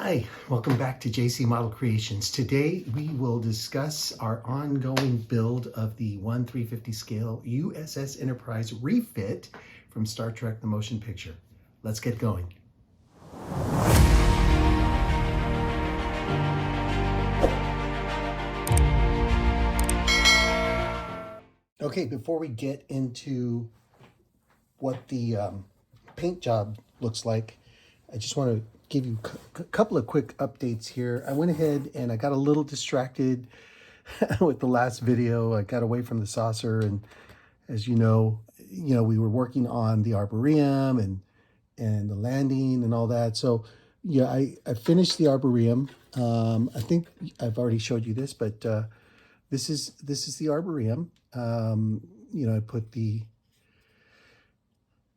Hi, welcome back to JC Model Creations. Today we will discuss our ongoing build of the 1/350 scale USS Enterprise Refit from Star Trek the Motion Picture. Let's get going. Okay, before we get into what the paint job looks like, I just want to give you a couple of quick updates here. I went ahead and I got a little distracted with the last video. I got away from the saucer, and as you know, we were working on the Arboretum and the landing and all that. So yeah, I finished the Arboretum. I think I've already showed you this, but this is the Arboretum. I put the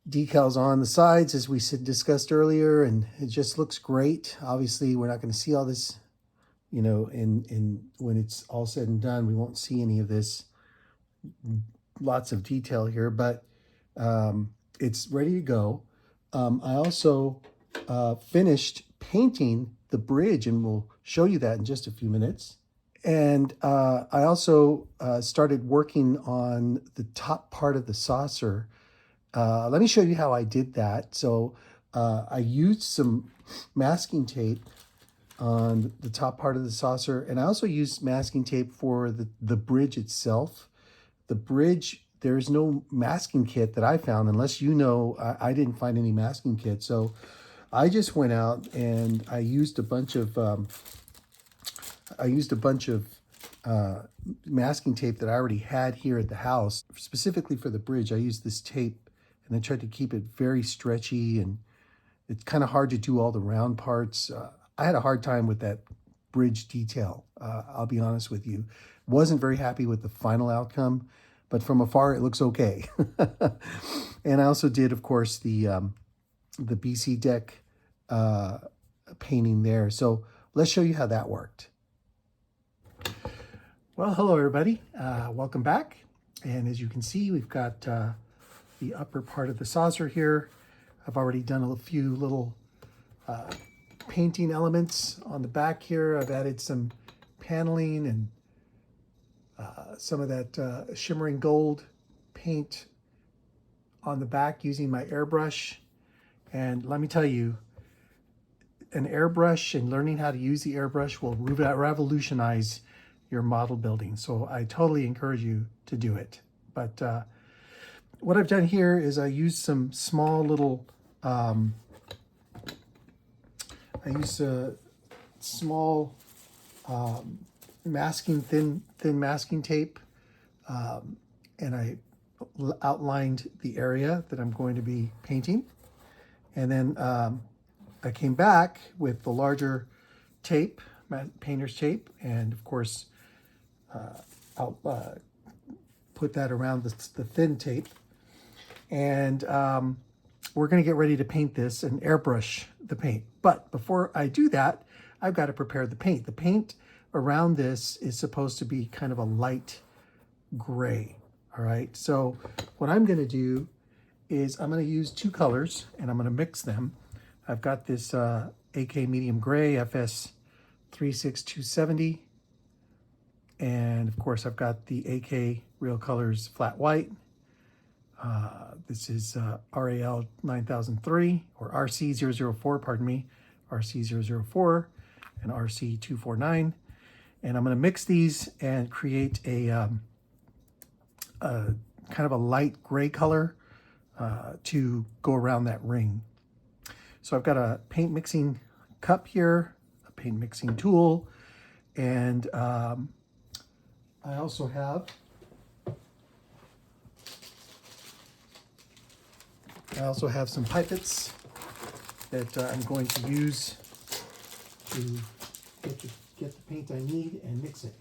decals on the sides as we discussed earlier, and it just looks great. Obviously we're not going to see all this, in when it's all said and done, we won't see any of this, lots of detail here, but it's ready to go. I also finished painting the bridge, and we'll show you that in just a few minutes. And I also started working on the top part of the saucer. Let me show you how I did that. So I used some masking tape on the top part of the saucer, and I also used masking tape for the bridge itself. The bridge, there's no masking kit that I found, unless I didn't find any masking kit. So I just went out and I used a bunch of masking tape that I already had here at the house. Specifically for the bridge, I used this tape, and I tried to keep it very stretchy, and it's kind of hard to do all the round parts. I had a hard time with that bridge detail. I'll be honest with you. Wasn't very happy with the final outcome, but from afar it looks okay. And I also did, of course, the BC deck painting there. So let's show you how that worked. Well, hello everybody. Welcome back. And as you can see, we've got the upper part of the saucer here. I've already done a few little painting elements on the back here. I've added some paneling and some of that shimmering gold paint on the back using my airbrush. And let me tell you, an airbrush and learning how to use the airbrush will revolutionize your model building. So I totally encourage you to do it. But what I've done here is I used some small little, masking, thin masking tape, and I outlined the area that I'm going to be painting. And then I came back with the larger tape, painter's tape, and of course I'll put that around the thin tape. And we're going to get ready to paint this and airbrush the paint. But before I do that, I've got to prepare the paint. The paint around this is supposed to be kind of a light gray. All right, so what I'm going to do is I'm going to use two colors and I'm going to mix them. I've got this AK medium gray FS 36270, and of course I've got the AK Real Colors flat white. This is RAL 9003 or RC004, pardon me, RC004 and RC249. And I'm going to mix these and create a kind of a light gray color to go around that ring. So I've got a paint mixing cup here, a paint mixing tool, and I also have some pipettes that I'm going to use to get the paint I need and mix it.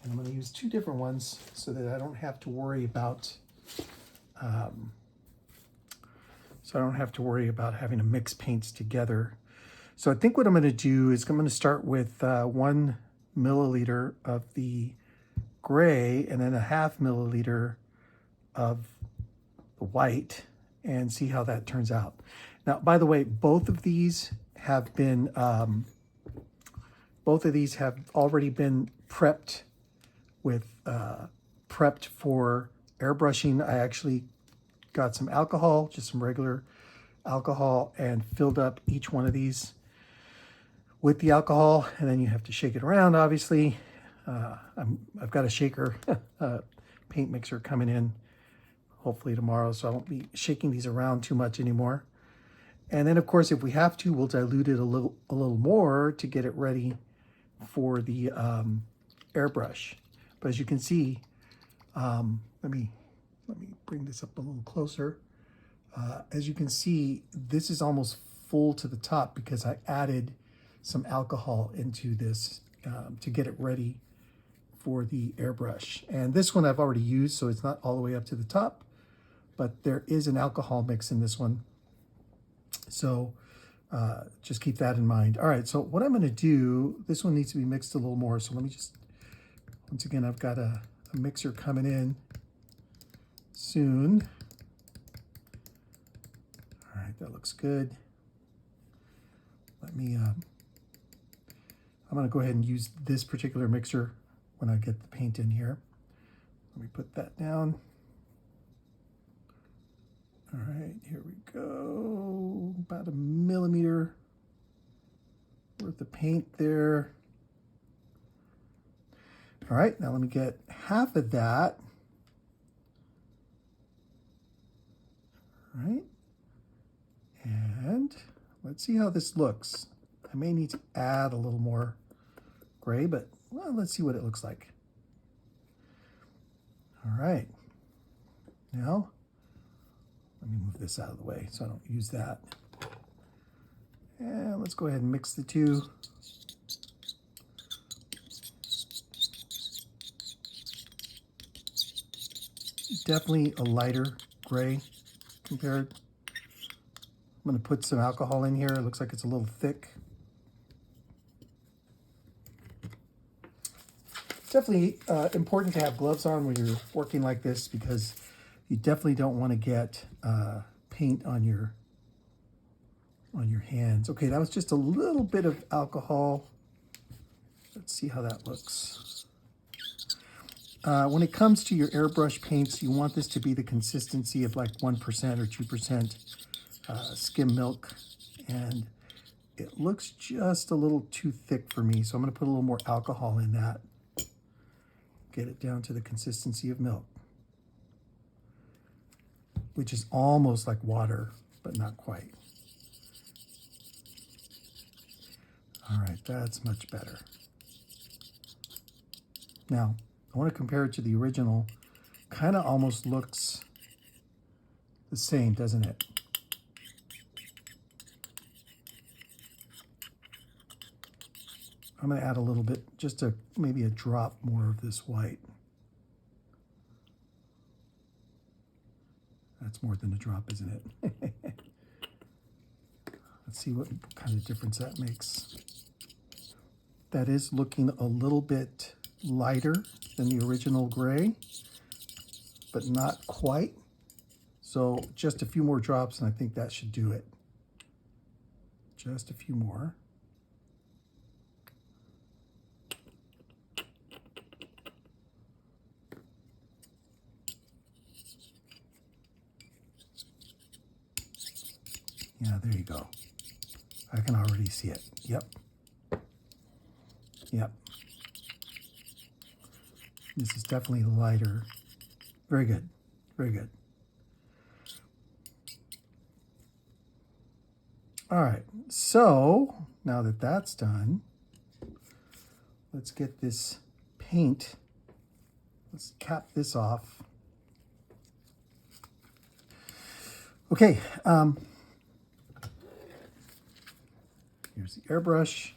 And I'm going to use two different ones so that I don't have to worry about having to mix paints together. So I think what I'm going to do is I'm going to start with 1 milliliter of the gray and then a half milliliter of the white and see how that turns out. Now, by the way, both of these have been, both of these have already been prepped with, prepped for airbrushing. I actually got some alcohol, just some regular alcohol, and filled up each one of these with the alcohol, and then you have to shake it around, obviously. I've got a shaker, paint mixer coming in hopefully tomorrow, so I won't be shaking these around too much anymore. And then, of course, if we have to, we'll dilute it a little more to get it ready for the airbrush. But as you can see, let me bring this up a little closer. As you can see, this is almost full to the top because I added some alcohol into this to get it ready for the airbrush. And this one I've already used, so it's not all the way up to the top, but there is an alcohol mix in this one. So just keep that in mind. All right, so what I'm gonna do, this one needs to be mixed a little more. So let me just, once again, I've got a mixer coming in soon. All right, that looks good. Let me, I'm gonna go ahead and use this particular mixer when I get the paint in here. Let me put that down. All right, here we go. About a millimeter worth of paint there. All right, now let me get half of that. All right, and let's see how this looks. I may need to add a little more gray, but well, let's see what it looks like. All right, now let me move this out of the way so I don't use that. And let's go ahead and mix the two. Definitely a lighter gray compared. I'm going to put some alcohol in here. It looks like it's a little thick. It's definitely important to have gloves on when you're working like this because you definitely don't want to get paint on your hands. Okay, that was just a little bit of alcohol. Let's see how that looks. When it comes to your airbrush paints, you want this to be the consistency of like 1% or 2% skim milk, and it looks just a little too thick for me, so I'm going to put a little more alcohol in that. Get it down to the consistency of milk, which is almost like water, but not quite. All right, that's much better. Now, I want to compare it to the original. Kind of almost looks the same, doesn't it? I'm going to add a little bit, just maybe a drop more of this white. That's more than a drop, isn't it? Let's see what kind of difference that makes. That is looking a little bit lighter than the original gray, but not quite. So just a few more drops and I think that should do it. Just a few more. Yeah, there you go. I can already see it. Yep. Yep. This is definitely lighter. Very good. Very good. All right. So now that that's done, let's get this paint. Let's cap this off. Okay. Here's the airbrush.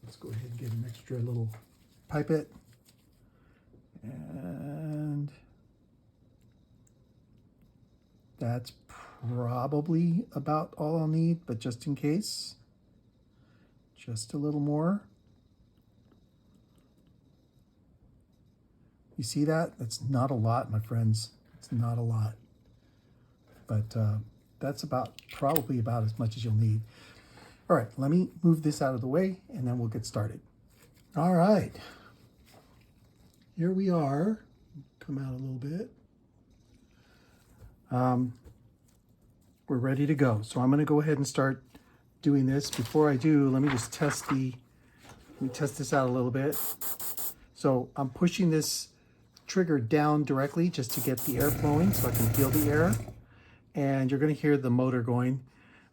Let's go ahead and get an extra little pipette. And that's probably about all I'll need, but just in case, just a little more. You see that? That's not a lot, my friends. It's not a lot. But that's probably about as much as you'll need. All right, let me move this out of the way and then we'll get started. All right, here we are. Come out a little bit. We're ready to go. So I'm going to go ahead and start doing this. Before I do, let me just test this out a little bit. So I'm pushing this trigger down directly just to get the air flowing so I can feel the air. And you're going to hear the motor going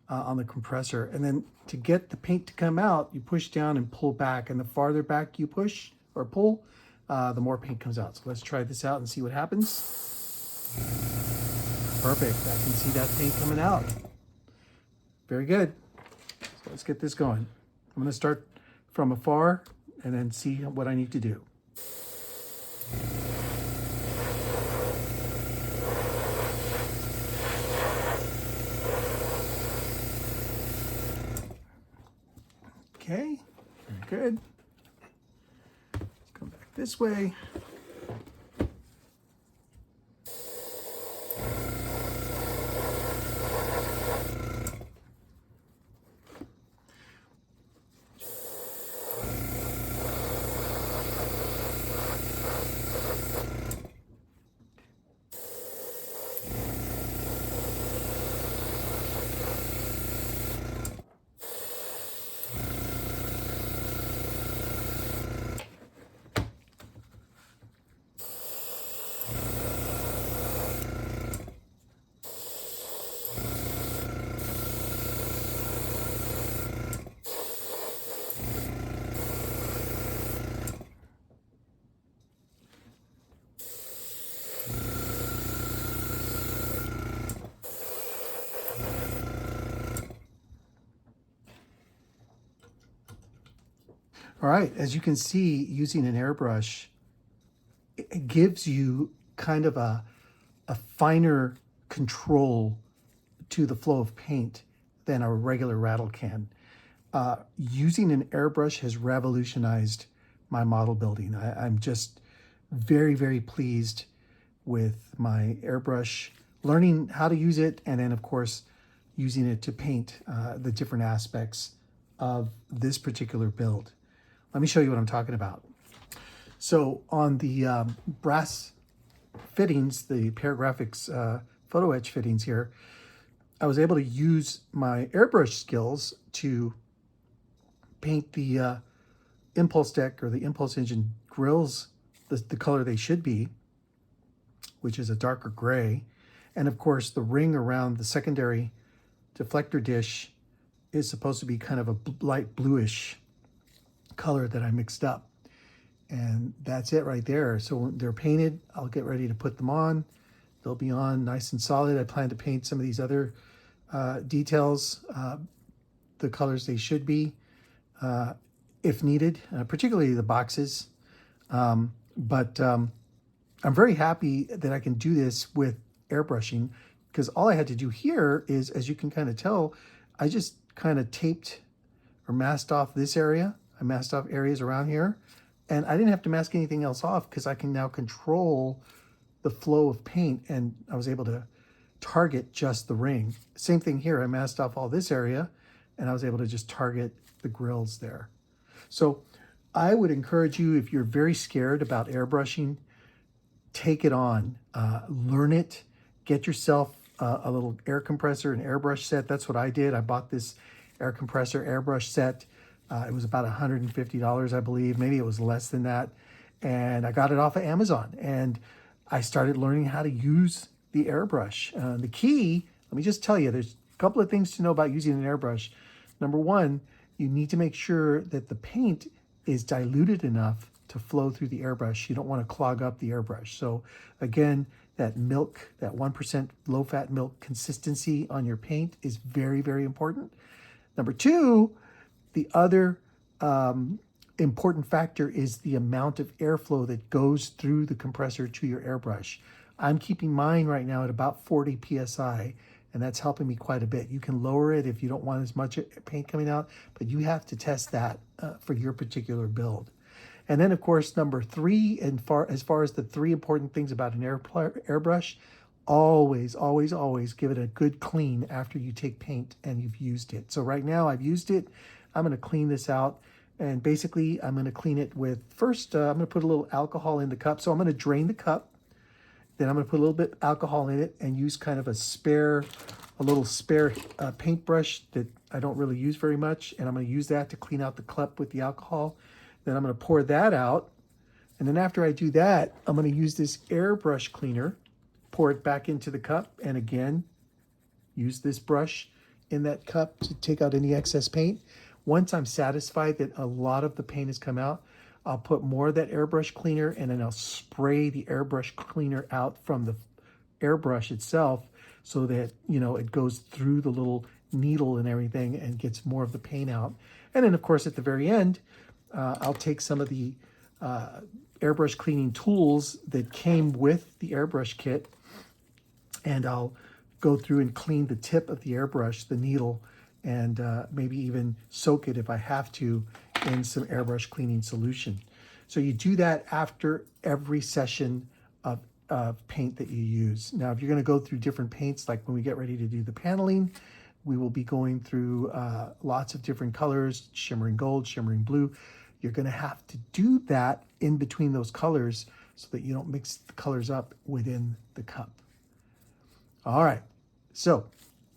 on the compressor. And then to get the paint to come out, you push down and pull back. And the farther back you push or pull, the more paint comes out. So let's try this out and see what happens. Perfect. I can see that paint coming out. Very good. So let's get this going. I'm going to start from afar and then see what I need to do. Okay, very good. Let's come back this way. All right, as you can see, using an airbrush, it gives you kind of a finer control to the flow of paint than a regular rattle can. Using an airbrush has revolutionized my model building. I'm just very, very pleased with my airbrush, learning how to use it, and then of course, using it to paint the different aspects of this particular build. Let me show you what I'm talking about. So on the brass fittings, the Paragraphics photo etch fittings here, I was able to use my airbrush skills to paint the impulse deck or the impulse engine grills the color they should be, which is a darker gray. And of course, the ring around the secondary deflector dish is supposed to be kind of a light bluish color that I mixed up. And that's it right there. So when they're painted, I'll get ready to put them on. They'll be on nice and solid. I plan to paint some of these other details, the colors they should be, if needed, particularly the boxes. But I'm very happy that I can do this with airbrushing, because all I had to do here is, as you can kind of tell, I just kind of taped or masked off this area. I masked off areas around here, and I didn't have to mask anything else off because I can now control the flow of paint, and I was able to target just the ring. Same thing here. I masked off all this area, and I was able to just target the grills there. So I would encourage you, if you're very scared about airbrushing, take it on, learn it, get yourself a little air compressor, an airbrush set. That's what I did. I bought this air compressor airbrush set. It was about $150, I believe. Maybe it was less than that. And I got it off of Amazon. And I started learning how to use the airbrush. The key, let me just tell you, there's a couple of things to know about using an airbrush. Number one, you need to make sure that the paint is diluted enough to flow through the airbrush. You don't want to clog up the airbrush. So again, that milk, that 1% low-fat milk consistency on your paint is very, very important. Number two, the other important factor is the amount of airflow that goes through the compressor to your airbrush. I'm keeping mine right now at about 40 PSI, and that's helping me quite a bit. You can lower it if you don't want as much paint coming out, but you have to test that for your particular build. And then, of course, number three, and as far as the three important things about an airbrush, always, always, always give it a good clean after you take paint and you've used it. So right now I've used it. I'm going to clean this out. And basically I'm going to clean it with, first I'm going to put a little alcohol in the cup. So I'm going to drain the cup. Then I'm going to put a little bit of alcohol in it and use kind of a little spare paintbrush that I don't really use very much. And I'm going to use that to clean out the cup with the alcohol. Then I'm going to pour that out. And then after I do that, I'm going to use this airbrush cleaner, pour it back into the cup. And again, use this brush in that cup to take out any excess paint. Once I'm satisfied that a lot of the paint has come out, I'll put more of that airbrush cleaner and then I'll spray the airbrush cleaner out from the airbrush itself so that, you know, it goes through the little needle and everything and gets more of the paint out. And then of course at the very end, I'll take some of the airbrush cleaning tools that came with the airbrush kit and I'll go through and clean the tip of the airbrush, the needle, and maybe even soak it if I have to in some airbrush cleaning solution. So you do that after every session of paint that you use. Now, if you're going to go through different paints, like when we get ready to do the paneling, we will be going through lots of different colors, shimmering gold, shimmering blue. You're going to have to do that in between those colors so that you don't mix the colors up within the cup. All right, so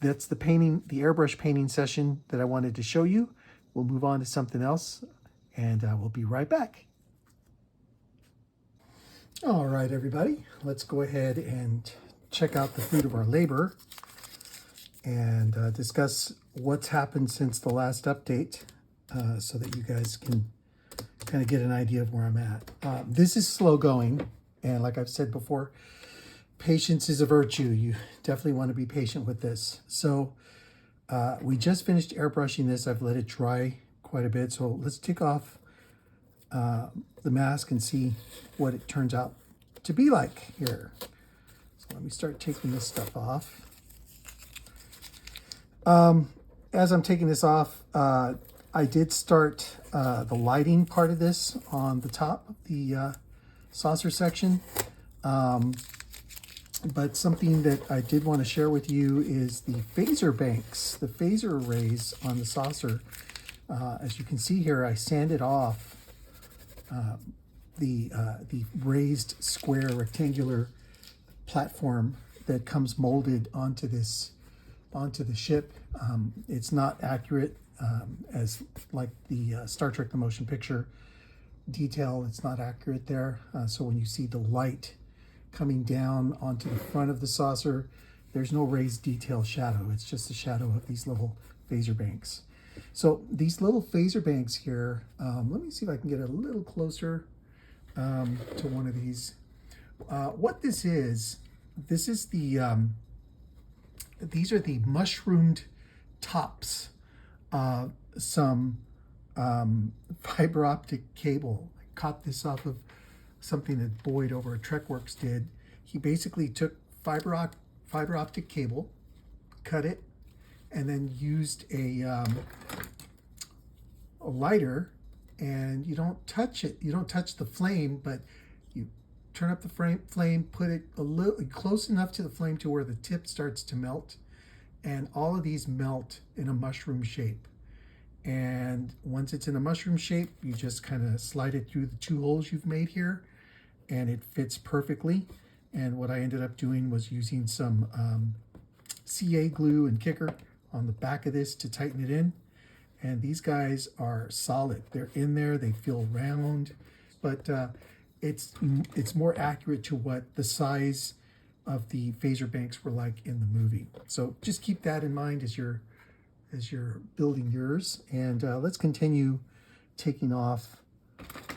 that's the painting, the airbrush painting session that I wanted to show you. We'll move on to something else and we'll be right back. All right, everybody, let's go ahead and check out the fruit of our labor and discuss what's happened since the last update so that you guys can kind of get an idea of where I'm at. This is slow going, and like I've said before, patience is a virtue. You definitely want to be patient with this. So we just finished airbrushing this. I've let it dry quite a bit. So let's take off the mask and see what it turns out to be like here. So let me start taking this stuff off. As I'm taking this off, I did start the lighting part of this on the top of the saucer section. But something that I did want to share with you is the phaser banks, the phaser arrays on the saucer. As you can see here, I sanded off the raised square rectangular platform that comes molded onto the ship. It's not accurate as like the Star Trek The Motion Picture detail. It's not accurate there. So when you see the light coming down onto the front of the saucer, there's no raised detail shadow. It's just the shadow of these little phaser banks. So these little phaser banks here, let me see if I can get a little closer to one of these. What this is the, these are the mushroomed tops of some fiber optic cable. I caught this off of something that Boyd over at TrekWorks did. He basically took fiber optic cable, cut it, and then used a lighter, and you don't touch it. You don't touch the flame, but you turn up the flame, put it a little close enough to the flame to where the tip starts to melt, and all of these melt in a mushroom shape. And once it's in a mushroom shape, you just kind of slide it through the 2 holes you've made here, and it fits perfectly. And what I ended up doing was using some CA glue and kicker on the back of this to tighten it in. And these guys are solid. They're in there, they feel round, but it's more accurate to what the size of the phaser banks were like in the movie. So just keep that in mind as you're building yours. And let's continue taking off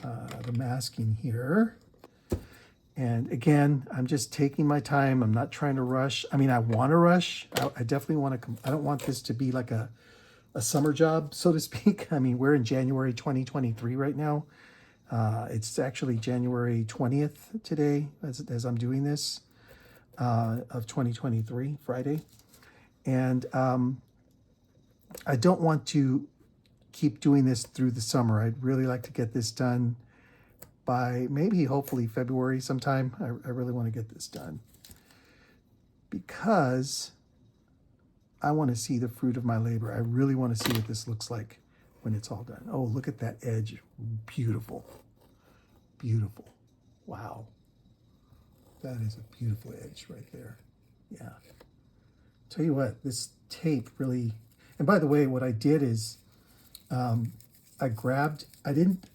the masking here. And again, I'm just taking my time. I'm not trying to rush. I mean, I want to rush. I definitely want to. I don't want this to be like a summer job, so to speak. I mean, we're in January 2023 right now. It's actually January 20th today as I'm doing this of 2023, Friday. And I don't want to keep doing this through the summer. I'd really like to get this done by maybe hopefully February sometime. I really want to get this done. because I want to see the fruit of my labor. I really want to see what this looks like when it's all done. Oh, look at that edge. Beautiful. Beautiful. Wow. That is a beautiful edge right there. Yeah. Tell you what, this tape really, and by the way, what I did is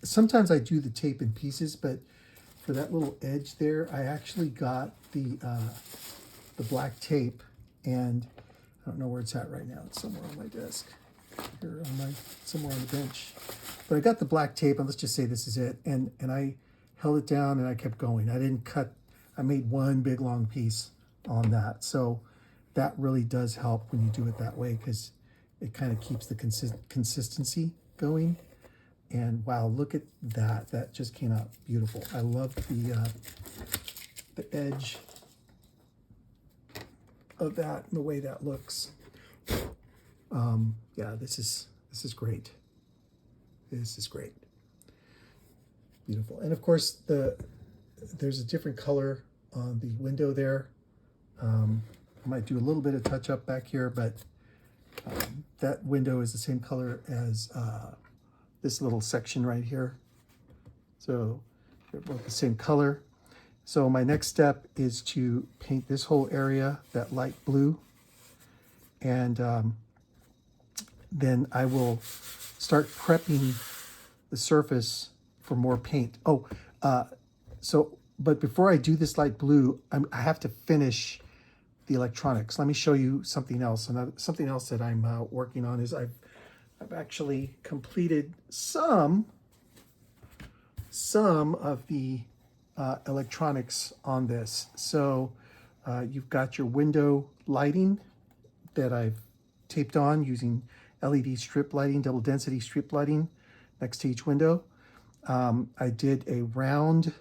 sometimes I do the tape in pieces, but for that little edge there, I actually got the black tape, and I don't know where it's at right now. It's somewhere on my desk, here on somewhere on the bench. But I got the black tape, and let's just say this is it, and I held it down and I kept going. I didn't cut. I made one big long piece on that. So that really does help when you do it that way, because it kind of keeps the consistency going. And wow, look at that. That just came out beautiful. I love the edge of that and the way that looks. Yeah, this is great. This is great. Beautiful. And of course, there's a different color on the window there. I might do a little bit of touch up back here, but that window is the same color as this little section right here. So they're both the same color. So my next step is to paint this whole area that light blue. And then I will start prepping the surface for more paint. But before I do this light blue, I have to finish the electronics. Let me show you something else. Something else that I'm working on is I've actually completed some of the electronics on this. So you've got your window lighting that I've taped on using LED strip lighting, double density strip lighting next to each window. I did a round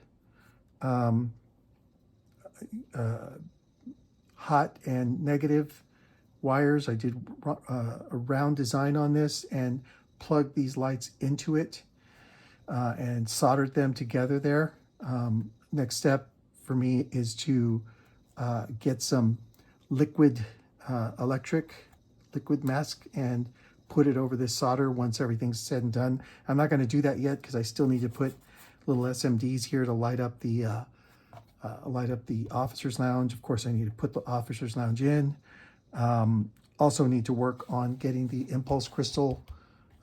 hot and negative wires. I did a round design on this and plugged these lights into it and soldered them together there. Next step for me is to get some liquid liquid mask and put it over this solder once everything's said and done. I'm not going to do that yet because I still need to put little SMDs here to light up the officer's lounge. Of course, I need to put the officer's lounge in. Also need to work on getting the impulse crystal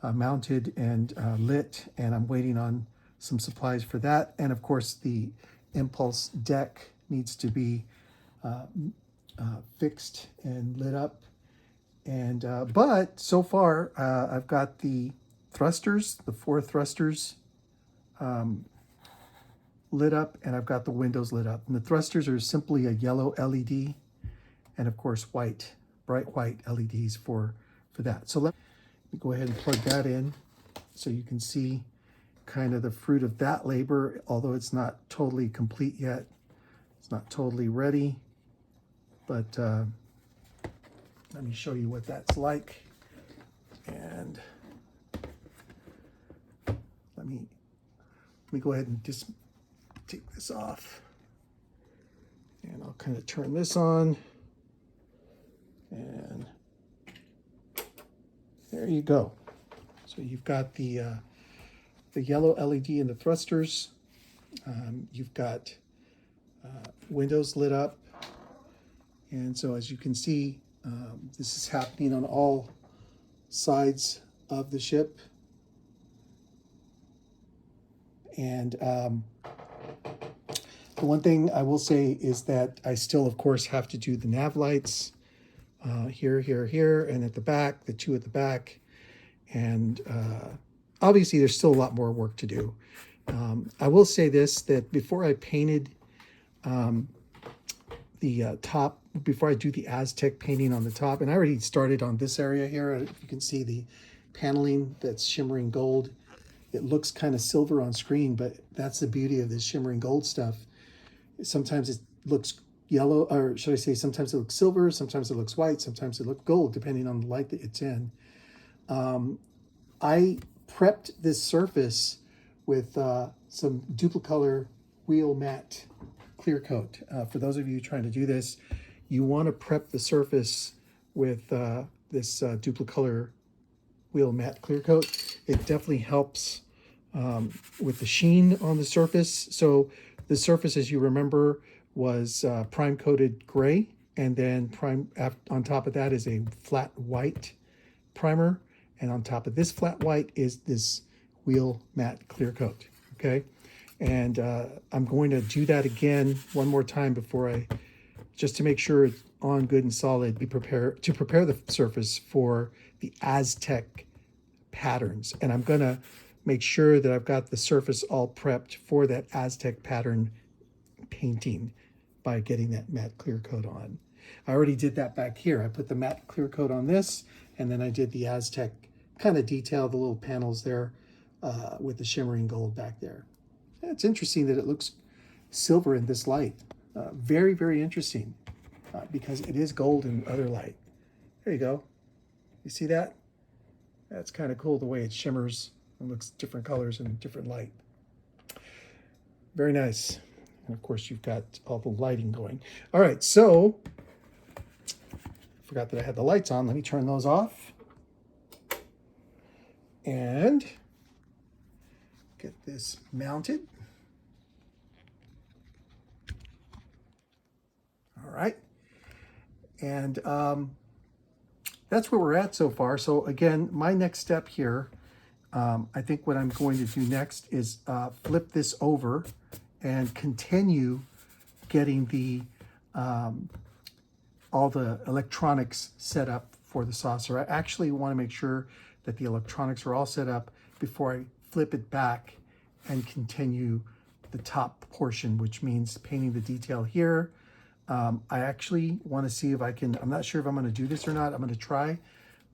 mounted and lit, and I'm waiting on some supplies for that. And of course, the impulse deck needs to be fixed and lit up. And but so far, I've got the thrusters, the 4 thrusters lit up, and I've got the windows lit up. And the thrusters are simply a yellow LED, and of course white, bright white LEDs for that. So let me go ahead and plug that in so you can see kind of the fruit of that labor, although it's not totally complete yet. It's not totally ready, but let me show you what that's like. And let me go ahead and just take this off, and I'll kind of turn this on, and there you go. So you've got the yellow LED in the thrusters. You've got windows lit up, and so as you can see, this is happening on all sides of the ship. And the one thing I will say is that I still, of course, have to do the nav lights here, and at the back, the 2 at the back. And obviously, there's still a lot more work to do. I will say this, that before I painted the top, before I do the Aztec painting on the top, and I already started on this area here. You can see the paneling that's shimmering gold. It looks kind of silver on screen, but that's the beauty of this shimmering gold stuff. Sometimes it looks yellow, or should I say, sometimes it looks silver, sometimes it looks white, sometimes it looks gold, depending on the light that it's in. I prepped this surface with some Duplicolor Wheel Matte clear coat. For those of you trying to do this, you want to prep the surface with this Duplicolor Wheel Matte Clear Coat. It definitely helps with the sheen on the surface. So the surface, as you remember, was prime coated gray, and then on top of that is a flat white primer, and on top of this flat white is this Wheel Matte Clear Coat. Okay, and I'm going to do that again one more time before just to make sure it's on good and solid. Prepare the surface for the Aztec patterns, and I'm gonna make sure that I've got the surface all prepped for that Aztec pattern painting by getting that matte clear coat on. I already did that back here. I put the matte clear coat on this, and then I did the Aztec kind of detail, the little panels there with the shimmering gold back there. It's interesting that it looks silver in this light. Very, very interesting because it is gold in other light. There you go. You see that? That's kind of cool the way it shimmers and looks different colors in different light. Very nice. And of course, you've got all the lighting going. All right, so forgot that I had the lights on. Let me turn those off. And get this mounted. All right. And that's where we're at so far. So again, my next step here, I think what I'm going to do next is flip this over and continue getting the all the electronics set up for the saucer. I actually want to make sure that the electronics are all set up before I flip it back and continue the top portion, which means painting the detail here. I actually want to see if I can, I'm not sure if I'm going to do this or not. I'm going to try,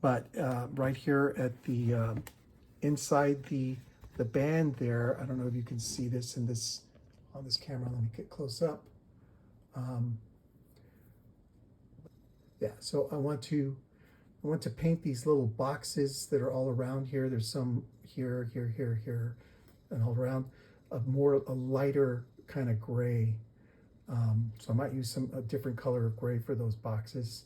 but right here at the inside the band there, I don't know if you can see this in this on this camera. Let me get close up. Yeah, so I want to paint these little boxes that are all around here. There's some here, here, here, here, and all around a lighter kind of gray. So I might use a different color of gray for those boxes.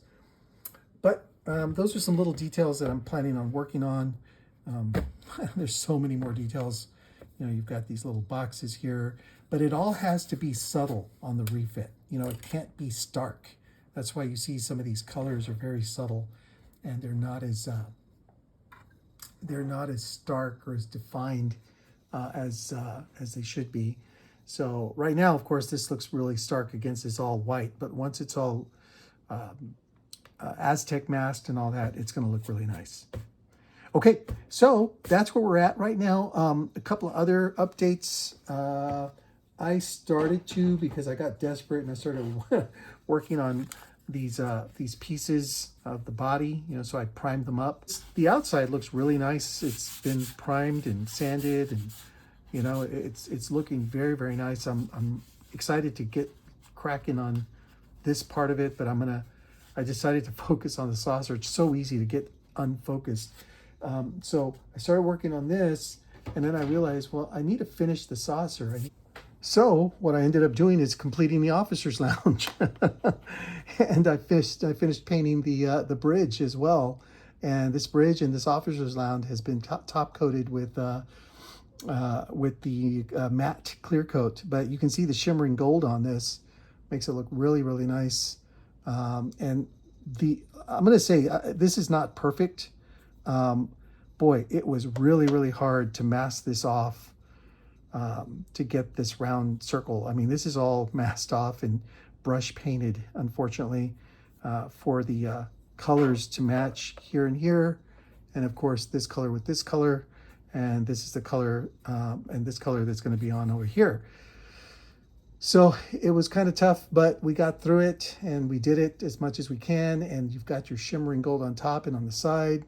But those are some little details that I'm planning on working on. There's so many more details. You know, you've got these little boxes here, but it all has to be subtle on the refit. You know, it can't be stark. That's why you see some of these colors are very subtle, and they're not as stark or as defined as they should be. So right now, of course, this looks really stark against this all white, but once it's all Aztec masked and all that, it's going to look really nice. Okay, so that's where we're at right now. A couple of other updates. I started to, because I got desperate and I started working on these pieces of the body, you know, so I primed them up. The outside looks really nice. It's been primed and sanded, and you know, it's looking very, very nice. I'm excited to get cracking on this part of it, but I decided to focus on the saucer. It's so easy to get unfocused. So I started working on this, and then I realized, well, I need to finish the saucer. So what I ended up doing is completing the officer's lounge, and I finished painting the bridge as well. And this bridge and this officer's lounge has been top coated with the matte clear coat. But you can see the shimmering gold on this makes it look really, really nice. And I'm going to say this is not perfect. Boy, it was really, really hard to mask this off to get this round circle. I mean, this is all masked off and brush painted, unfortunately, for the colors to match here and here. And of course, this color with this color, and this is the color and this color that's going to be on over here. So it was kind of tough, but we got through it and we did it as much as we can. And you've got your shimmering gold on top and on the side,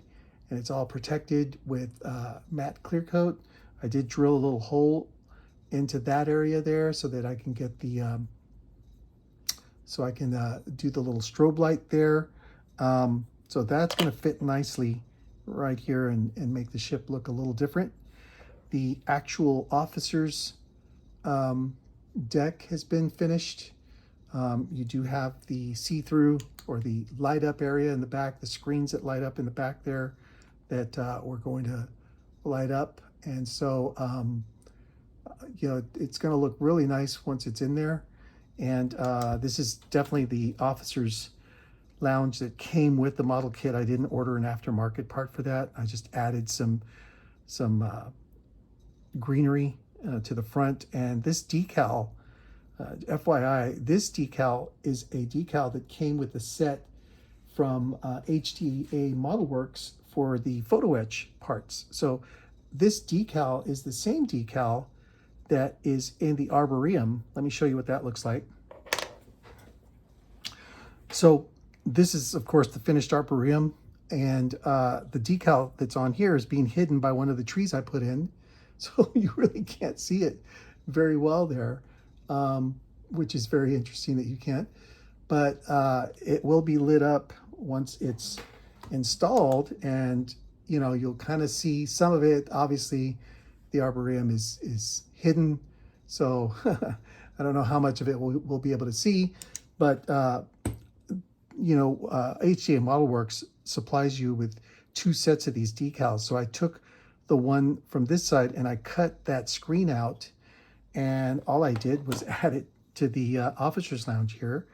and it's all protected with matte clear coat. I did drill a little hole into that area there so that I can get the do the little strobe light there. So that's going to fit nicely right here and make the ship look a little different. The actual officer's deck has been finished. You do have the see-through or the light up area in the back, the screens that light up in the back there that we're going to light up. And so, you know, it's going to look really nice once it's in there. And this is definitely the officer's lounge that came with the model kit. I didn't order an aftermarket part for that. I just added some greenery to the front. And this decal, FYI, this decal is a decal that came with the set from HDA Modelworks for the photo etch parts. So this decal is the same decal that is in the Arboretum. Let me show you what that looks like. So this is, of course, the finished Arboretum, and the decal that's on here is being hidden by one of the trees I put in. So you really can't see it very well there, which is very interesting that you can't. But it will be lit up once it's installed, and you know, you'll kind of see some of it. Obviously, the Arboretum is hidden, so I don't know how much of it we'll be able to see, but you know, HDA Modelworks supplies you with 2 sets of these decals. So I took the one from this side and I cut that screen out, and all I did was add it to the officer's lounge here.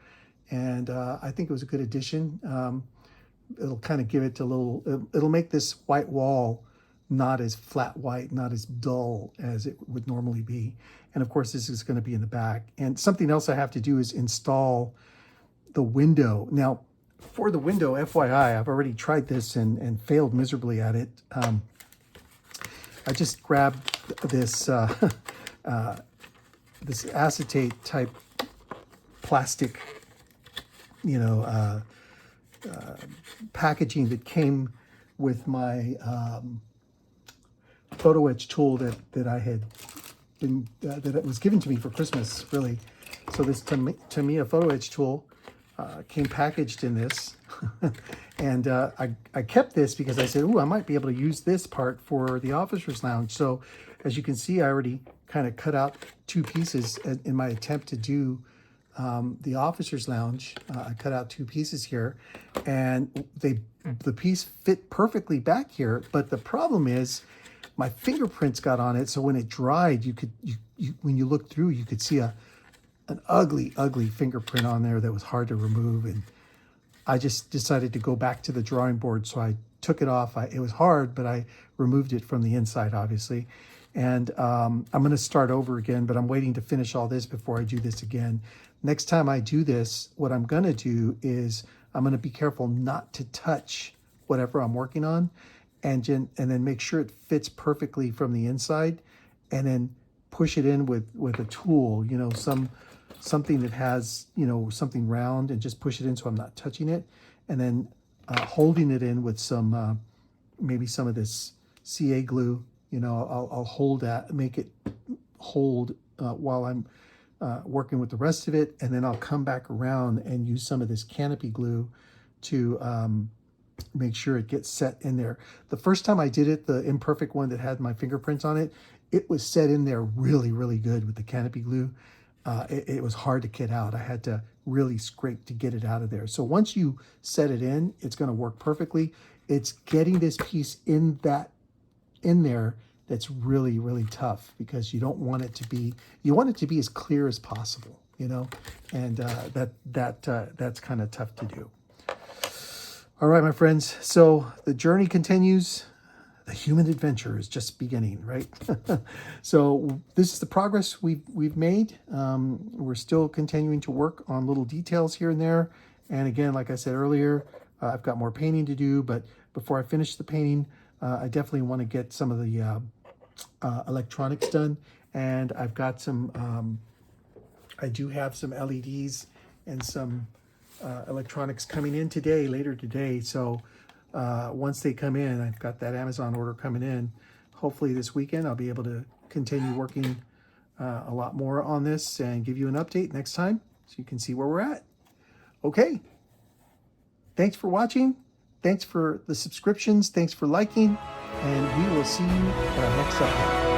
And I think it was a good addition. It'll kind of give it a little, it'll make this white wall not as flat white, not as dull as it would normally be. And of course, this is going to be in the back. And something else I have to do is install the window. Now, for the window, FYI, I've already tried this and failed miserably at it. I just grabbed this this acetate type plastic, you know, packaging that came with my photo etch tool that I had been that it was given to me for Christmas, really. So this Tamiya photo etch tool came packaged in this, and I kept this because I said, "Ooh, I might be able to use this part for the officer's lounge." So, as you can see, I already kind of cut out 2 pieces in my attempt to do the officer's lounge. I cut out 2 pieces here, and the piece fit perfectly back here. But the problem is, my fingerprints got on it. So when it dried, when you look through, you could see an ugly fingerprint on there that was hard to remove. And I just decided to go back to the drawing board. So I took it off. It was hard, but I removed it from the inside, obviously. And I'm going to start over again, but I'm waiting to finish all this before I do this again. Next time I do this, what I'm going to do is I'm going to be careful not to touch whatever I'm working on, and then make sure it fits perfectly from the inside, and then push it in with a tool, you know, something that has, you know, something round, and just push it in so I'm not touching it, and then holding it in with some maybe some of this CA glue. You know, I'll hold that, make it hold while I'm working with the rest of it, and then I'll come back around and use some of this canopy glue to make sure it gets set in there. The first time I did it, the imperfect one that had my fingerprints on it, it was set in there really, really good with the canopy glue. It was hard to get out. I had to really scrape to get it out of there. So once you set it in, it's going to work perfectly. It's getting this piece in there that's really, really tough, because you don't want it to be, you want it to be as clear as possible, you know, and that's kind of tough to do. All right, my friends, so the journey continues. The human adventure is just beginning, right? So this is the progress we've made. We're still continuing to work on little details here and there. And again, like I said earlier, I've got more painting to do, but before I finish the painting, I definitely want to get some of the electronics done. And I've got some, I do have some LEDs and some electronics coming in later today. So once they come in, I've got that Amazon order coming in. Hopefully this weekend, I'll be able to continue working a lot more on this and give you an update next time so you can see where we're at. Okay. Thanks for watching. Thanks for the subscriptions. Thanks for liking. And we will see you next time.